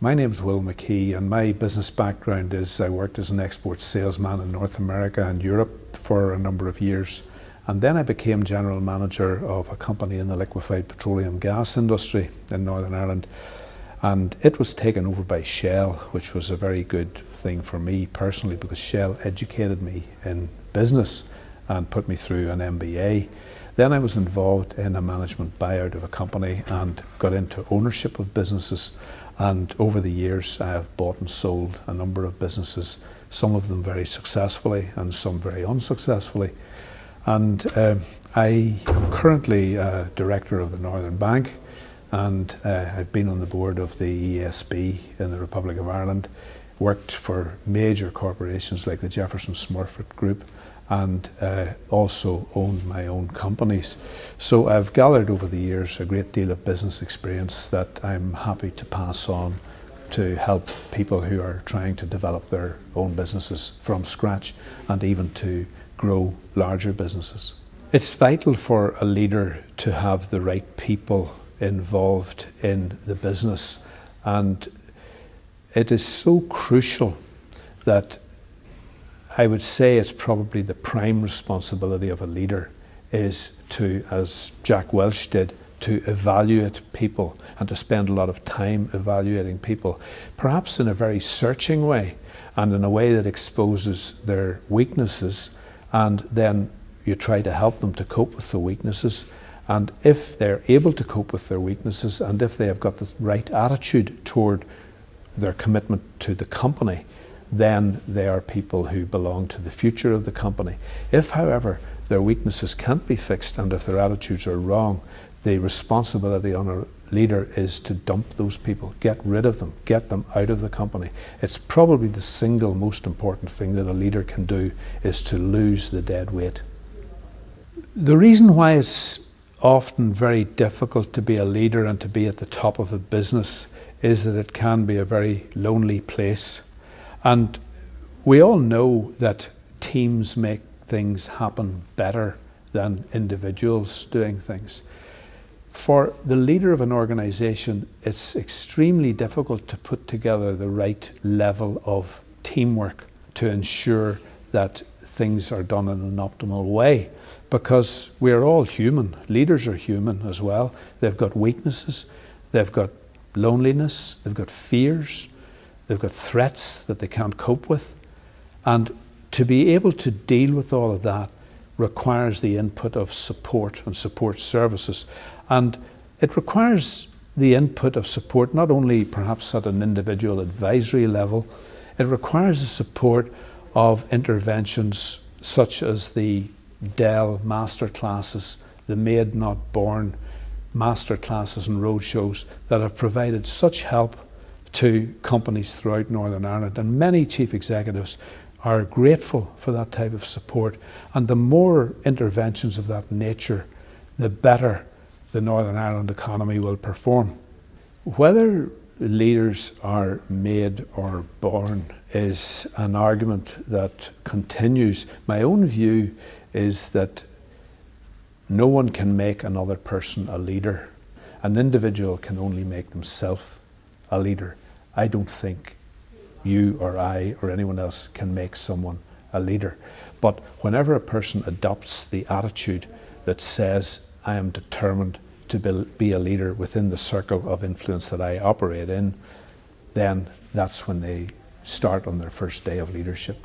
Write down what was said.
My name's Will McKee, and my business background is I worked as an export salesman in North America and Europe for a number of years, and then I became general manager of a company in the liquefied petroleum gas industry in Northern Ireland, and it was taken over by Shell, which was a very good thing for me personally because Shell educated me in business and put me through an MBA. Then I was involved in a management buyout of a company and got into ownership of businesses. And over the years, I have bought and sold a number of businesses, some of them very successfully and some very unsuccessfully. And I am currently a director of the Northern Bank, and I've been on the board of the ESB in the Republic of Ireland, worked for major corporations like the Jefferson Smurfit Group, and also owned my own companies. So I've gathered over the years a great deal of business experience that I'm happy to pass on to help people who are trying to develop their own businesses from scratch and even to grow larger businesses. It's vital for a leader to have the right people involved in the business, and it is so crucial that I would say it's probably the prime responsibility of a leader is to, as Jack Welch did, to evaluate people and to spend a lot of time evaluating people, perhaps in a very searching way and in a way that exposes their weaknesses, and then you try to help them to cope with the weaknesses. And if they're able to cope with their weaknesses and if they have got the right attitude toward their commitment to the company, then they are people who belong to the future of the company. If, however, their weaknesses can't be fixed and if their attitudes are wrong, the responsibility on a leader is to dump those people, get rid of them, get them out of the company. It's probably the single most important thing that a leader can do is to lose the dead weight. The reason why it's often very difficult to be a leader and to be at the top of a business is that it can be a very lonely place. And we all know that teams make things happen better than individuals doing things. For the leader of an organization, it's extremely difficult to put together the right level of teamwork to ensure that things are done in an optimal way, because we're all human. Leaders are human as well. They've got weaknesses, they've got loneliness, they've got fears, they've got threats that they can't cope with. And to be able to deal with all of that requires the input of support and support services. And it requires the input of support not only perhaps at an individual advisory level, it requires the support of interventions such as the Dell Masterclasses, the Made Not Born Masterclasses and roadshows that have provided such help to companies throughout Northern Ireland, and many chief executives are grateful for that type of support. And the more interventions of that nature, the better the Northern Ireland economy will perform. Whether leaders are made or born is an argument that continues. My own view is that no one can make another person a leader. An individual can only make themselves a leader. I don't think you or I or anyone else can make someone a leader. But whenever a person adopts the attitude that says, I am determined to be a leader within the circle of influence that I operate in, then that's when they start on their first day of leadership.